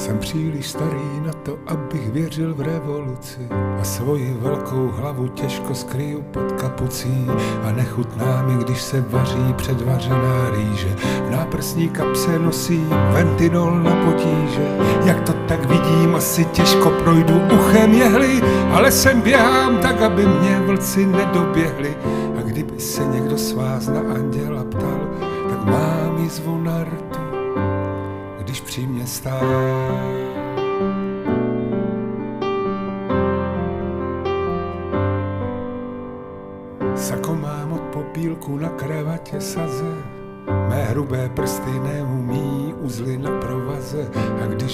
Jsem příliš starý na to, abych věřil v revoluci a svoji velkou hlavu těžko skryju pod kapucí a nechutná mi, když se vaří předvařená rýže. V náprsní kapse nosím ventinol na potíže. Jak to tak vidím, asi těžko projdu uchem jehly, ale sem běhám tak, aby mě vlci nedoběhli. A kdyby se někdo z vás na anděla ptal, tak mám jizvu na rtu, když při mě stál. Sako mám od popílku na kravatě saze, mé hrubé prsty neumí uzly na provaze a když